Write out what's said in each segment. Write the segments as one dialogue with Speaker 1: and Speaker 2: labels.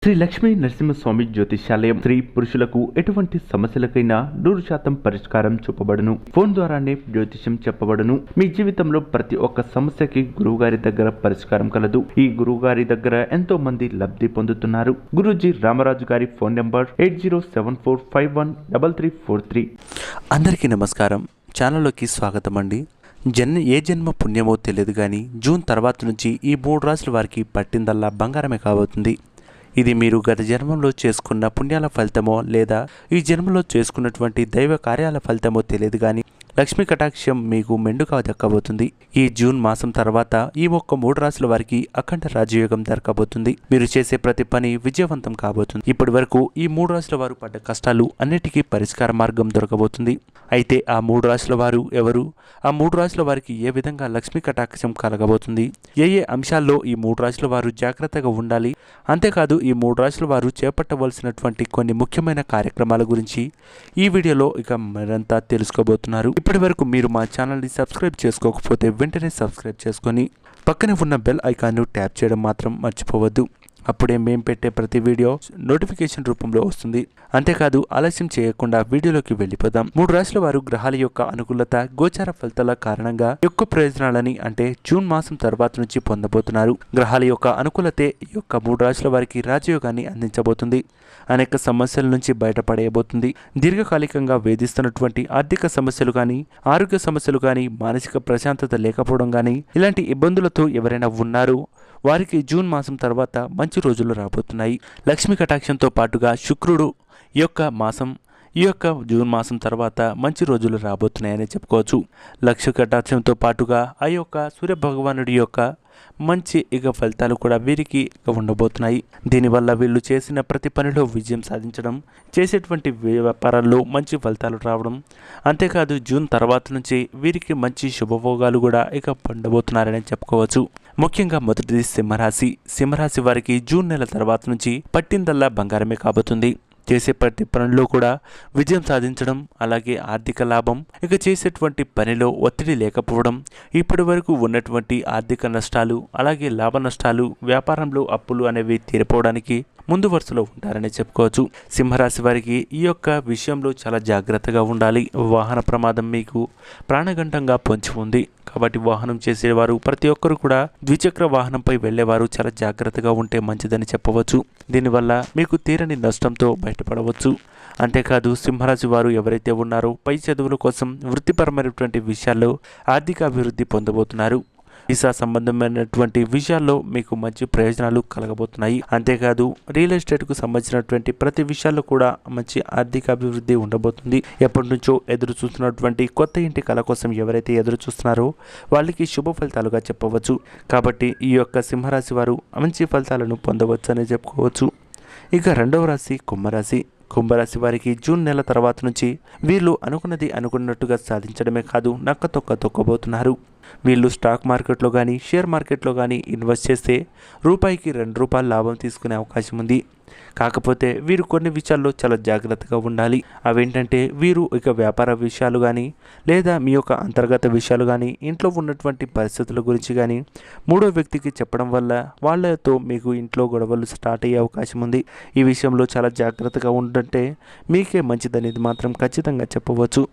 Speaker 1: శ్రీ లక్ష్మీ నరసింహస్వామి జ్యోతిష్యాలయం స్త్రీ పురుషులకు ఎటువంటి సమస్యలకైనా 100% పరిష్కారం చూపబడును. ఫోన్ ద్వారానే జ్యోతిష్యం చెప్పబడును. మీ జీవితంలో ప్రతి ఒక్క సమస్యకి గురువుగారి దగ్గర పరిష్కారం కలదు. ఈ గురువుగారి దగ్గర ఎంతో మంది లబ్ధి పొందుతున్నారు. గురూజీ రామరాజు గారి ఫోన్ నెంబర్ 8074513343.
Speaker 2: అందరికీ నమస్కారం. ఛానల్లోకి స్వాగతం అండి. ఏ జన్మ పుణ్యమో తెలియదు కానీ జూన్ తర్వాత నుంచి ఈ 3 రాశుల వారికి పట్టిందల్లా బంగారమే కాబోతుంది. ఇది మీరు గత జన్మంలో చేసుకున్న పుణ్యాల ఫలితమో లేదా ఈ జన్మలో చేసుకున్నటువంటి దైవ కార్యాల ఫలితమో తెలియదు కానీ లక్ష్మీ కటాక్షం మీకు మెండుగా దక్కబోతుంది. ఈ జూన్ మాసం తర్వాత ఈ 3 రాశుల వారికి అఖండ రాజయోగం దక్కబోతుంది. మీరు చేసే ప్రతి పని విజయవంతం కాబోతుంది. ఇప్పటి వరకు ఈ 3 రాశుల వారు పడ్డ కష్టాలు అన్నిటికీ పరిష్కార మార్గం దొరకబోతుంది. అయితే ఆ 3 రాశుల వారు ఎవరు? ఆ 3 రాశుల వారికి ఏ విధంగా లక్ష్మీ కటాక్షం కలగబోతుంది? ఏ అంశాల్లో ఈ 3 రాశుల వారు జాగ్రత్తగా ఉండాలి? అంతేకాదు ఈ 3 రాశుల వారు చేపట్టవలసినటువంటి కొన్ని ముఖ్యమైన కార్యక్రమాల గురించి ఈ వీడియోలో ఇక మరింత తెలుసుకోబోతున్నారు. ఇప్పటి వరకు మీరు మా ఛానల్ని సబ్స్క్రైబ్ చేసుకోకపోతే వెంటనే సబ్స్క్రైబ్ చేసుకొని పక్కనే ఉన్న బెల్ ఐకాన్ను ట్యాప్ చేయడం మాత్రం మర్చిపోవద్దు. అప్పుడే మేము పెట్టే ప్రతి వీడియో నోటిఫికేషన్ రూపంలో వస్తుంది. అంతేకాదు ఆలస్యం చేయకుండా వీడియోలోకి వెళ్ళిపోదాం. 3 రాశుల వారు గ్రహాల యొక్క అనుకూలత, గోచార ఫలితాల కారణంగా ఎక్కువ ప్రయోజనాలని అంటే జూన్ మాసం తర్వాత నుంచి పొందబోతున్నారు. గ్రహాల యొక్క అనుకూలతే ఈ యొక్క 3 రాశుల వారికి రాజయోగాన్ని అందించబోతుంది. అనేక సమస్యల నుంచి బయటపడేయబోతుంది. దీర్ఘకాలికంగా వేధిస్తున్నటువంటి ఆర్థిక సమస్యలు కానీ, ఆరోగ్య సమస్యలు కానీ, మానసిక ప్రశాంతత లేకపోవడం కానీ ఇలాంటి ఇబ్బందులతో ఎవరైనా ఉన్నారో వారికి జూన్ మాసం తర్వాత మంచి రోజులు రాబోతున్నాయి. లక్ష్మీ కటాక్షంతో పాటుగా శుక్రుడు ఈ యొక్క జూన్ మాసం తర్వాత మంచి రోజులు రాబోతున్నాయని చెప్పుకోవచ్చు. లక్ష్మీ కటాక్షంతో పాటుగా ఆ యొక్క సూర్య భగవానుడి యొక్క మంచి ఫలితాలు కూడా వీరికి ఉండబోతున్నాయి. దీనివల్ల వీళ్ళు చేసిన ప్రతి పనిలో విజయం సాధించడం, చేసేటువంటి వ్యాపారాల్లో మంచి ఫలితాలు రావడం, అంతేకాదు జూన్ తర్వాత నుంచి వీరికి మంచి శుభభోగాలు కూడా పొందబోతున్నారని చెప్పుకోవచ్చు. ముఖ్యంగా మొదటిది సింహరాశి వారికి జూన్ నెల తర్వాత నుంచి పట్టిందల్లా బంగారమే కాబోతుంది. చేసే ప్రతి పనిలో కూడా విజయం సాధించడం, అలాగే ఆర్థిక లాభం, చేసేటువంటి పనిలో ఒత్తిడి లేకపోవడం, ఇప్పటి వరకు ఉన్నటువంటి ఆర్థిక నష్టాలు, అలాగే లాభ నష్టాలు, వ్యాపారంలో అప్పులు అనేవి తీరిపోవడానికి ముందు వరుసలో ఉంటారని చెప్పుకోవచ్చు. సింహరాశి వారికి ఈ యొక్క విషయంలో చాలా జాగ్రత్తగా ఉండాలి. వాహన ప్రమాదం మీకు ప్రాణగంటంగా పొంచి ఉంది. కాబట్టి వాహనం చేసేవారు ప్రతి ఒక్కరు కూడా ద్విచక్ర వాహనంపై వెళ్లేవారు చాలా జాగ్రత్తగా ఉంటే మంచిదని చెప్పవచ్చు. దీనివల్ల మీకు తీరని నష్టంతో బయటపడవచ్చు. అంతేకాదు సింహరాశి వారు ఎవరైతే ఉన్నారో పై చదువుల కోసం వృత్తిపరమైనటువంటి విషయాల్లో ఆర్థిక అభివృద్ధి పొందబోతున్నారు. వీసా సంబంధమైనటువంటి విషయాల్లో మీకు మంచి ప్రయోజనాలు కలగబోతున్నాయి. అంతేకాదు రియల్ ఎస్టేట్కు సంబంధించినటువంటి ప్రతి విషయాల్లో కూడా మంచి ఆర్థిక అభివృద్ధి ఉండబోతుంది. ఎప్పటి నుంచో ఎదురు చూస్తున్నటువంటి కొత్త ఇంటి కళ కోసం ఎవరైతే ఎదురు చూస్తున్నారో వాళ్ళకి శుభ ఫలితాలుగా చెప్పవచ్చు. కాబట్టి ఈ యొక్క సింహరాశి వారు మంచి ఫలితాలను పొందవచ్చు అని చెప్పుకోవచ్చు. ఇక రెండవ రాశి కుంభరాశి వారికి జూన్ నెల తర్వాత నుంచి వీళ్ళు అనుకున్నది అనుకున్నట్టుగా సాధించడమే కాదు నక్క తొక్కబోతున్నారు. వీళ్ళు స్టాక్ మార్కెట్లో కానీ షేర్ మార్కెట్లో కానీ ఇన్వెస్ట్ చేస్తే రూపాయికి ₹2 లాభం తీసుకునే అవకాశం ఉంది. కాకపోతే వీరు కొన్ని విషయాల్లో చాలా జాగ్రత్తగా ఉండాలి. అవేంటంటే వీరు వ్యాపార విషయాలు కానీ లేదా మీ యొక్క అంతర్గత విషయాలు కానీ ఇంట్లో ఉన్నటువంటి పరిస్థితుల గురించి కానీ 3వ వ్యక్తికి చెప్పడం వల్ల వాళ్ళతో మీకు ఇంట్లో గొడవలు స్టార్ట్ అయ్యే అవకాశం ఉంది. ఈ విషయంలో చాలా జాగ్రత్తగా ఉండంటే మీకే మంచిదనేది మాత్రం ఖచ్చితంగా చెప్పవచ్చు.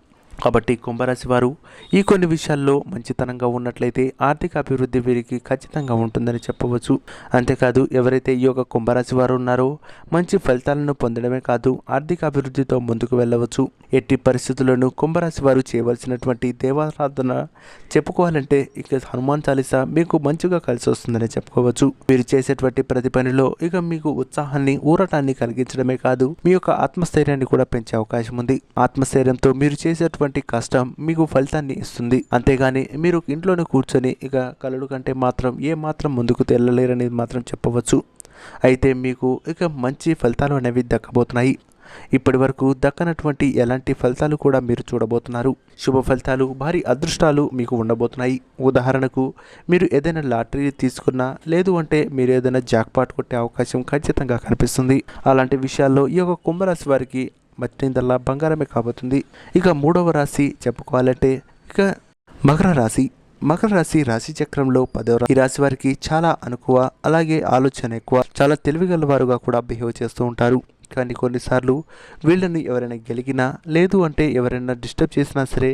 Speaker 2: కాబట్టి కుంభరాశి వారు ఈ కొన్ని విషయాల్లో మంచితనంగా ఉన్నట్లయితే ఆర్థిక అభివృద్ధి వీరికి ఖచ్చితంగా ఉంటుందని చెప్పవచ్చు. అంతేకాదు ఎవరైతే ఈ యొక్క కుంభరాశి వారు ఉన్నారో మంచి ఫలితాలను పొందడమే కాదు ఆర్థిక అభివృద్ధితో ముందుకు వెళ్ళవచ్చు. ఎట్టి పరిస్థితుల్లోనూ కుంభరాశి వారు చేయవలసినటువంటి దేవారాధన చెప్పుకోవాలంటే హనుమాన్ చాలీసా మీకు మంచిగా కలిసి వస్తుందని చెప్పుకోవచ్చు. మీరు చేసేటువంటి ప్రతి పనిలో మీకు ఉత్సాహాన్ని, ఊరటాన్ని కలిగించడమే కాదు మీ యొక్క ఆత్మస్థైర్యాన్ని కూడా పెంచే అవకాశం ఉంది. ఆత్మస్థైర్యంతో మీరు చేసేటువంటి కష్టం మీకు ఫలితాన్ని ఇస్తుంది. అంతేగాని మీరు ఇంట్లోనే కూర్చొని కలలు కంటే మాత్రం మాత్రం ముందుకు తెల్లలేరనేది మాత్రం చెప్పవచ్చు. అయితే మీకు మంచి ఫలితాలు అనేవి దక్కబోతున్నాయి. ఇప్పటి వరకు దక్కనటువంటి ఎలాంటి ఫలితాలు కూడా మీరు చూడబోతున్నారు. శుభ ఫలితాలు, భారీ అదృష్టాలు మీకు ఉండబోతున్నాయి. ఉదాహరణకు మీరు ఏదైనా లాటరీ తీసుకున్నా, లేదు అంటే మీరు ఏదైనా జాక్పాట్ కొట్టే అవకాశం ఖచ్చితంగా కనిపిస్తుంది. అలాంటి విషయాల్లో ఈ యొక్క కుంభరాశి వారికి మట్టిందల్లా బంగారమే కాబోతుంది. ఇక 3వ రాశి చెప్పుకోవాలంటే మకర రాశి. మకర రాశి రాశి చక్రంలో 10వ ఈ రాశి వారికి చాలా అనుకువ, అలాగే ఆలోచన ఎక్కువ, చాలా తెలివిగల వారుగా కూడా బిహేవ్ చేస్తూ ఉంటారు. కానీ కొన్నిసార్లు వీళ్ళని ఎవరైనా గెలిగినా లేదు అంటే ఎవరైనా డిస్టర్బ్ చేసినా సరే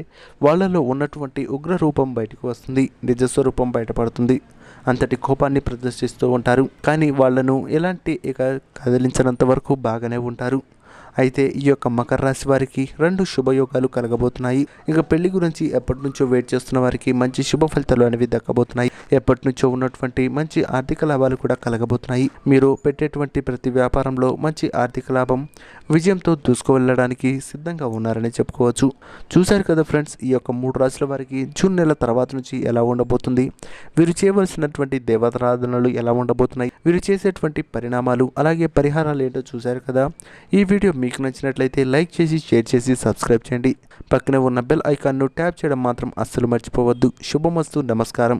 Speaker 2: వాళ్ళలో ఉన్నటువంటి ఉగ్ర రూపం బయటకు వస్తుంది, నిజస్వరూపం బయటపడుతుంది. అంతటి కోపాన్ని ప్రదర్శిస్తూ ఉంటారు. కానీ వాళ్ళను ఎలాంటి కదిలించినంత వరకు బాగానే ఉంటారు. అయితే ఈ యొక్క మకర రాశి వారికి 2 శుభయోగాలు కలగబోతున్నాయి. ఇక పెళ్లి గురించి ఎప్పటి నుంచో వెయిట్ చేస్తున్న వారికి మంచి శుభ ఫలితాలు అనేవి దక్కబోతున్నాయి. ఎప్పటి నుంచో ఉన్నటువంటి మంచి ఆర్థిక లాభాలు కూడా కలగబోతున్నాయి. మీరు పెట్టేటువంటి ప్రతి వ్యాపారంలో మంచి ఆర్థిక లాభం, విజయంతో దూసుకువెళ్ళడానికి సిద్ధంగా ఉన్నారని చెప్పుకోవచ్చు. చూశారు కదా ఫ్రెండ్స్, ఈ యొక్క 3 రాశుల వారికి జూన్ నెల తర్వాత నుంచి ఎలా ఉండబోతుంది, వీరు చేయవలసినటువంటి దేవతారాధనలు ఎలా ఉండబోతున్నాయి, వీరు చేసేటువంటి పరిణామాలు అలాగే పరిహారాలు ఏంటో చూశారు కదా. ఈ వీడియో మీకు నచ్చినట్లయితే లైక్ చేసి, షేర్ చేసి, సబ్స్క్రైబ్ చేయండి. పక్కనే ఉన్న బెల్ ఐకాన్ను ట్యాప్ చేయడం మాత్రం అస్సలు మర్చిపోవద్దు. శుభమస్తు. నమస్కారం.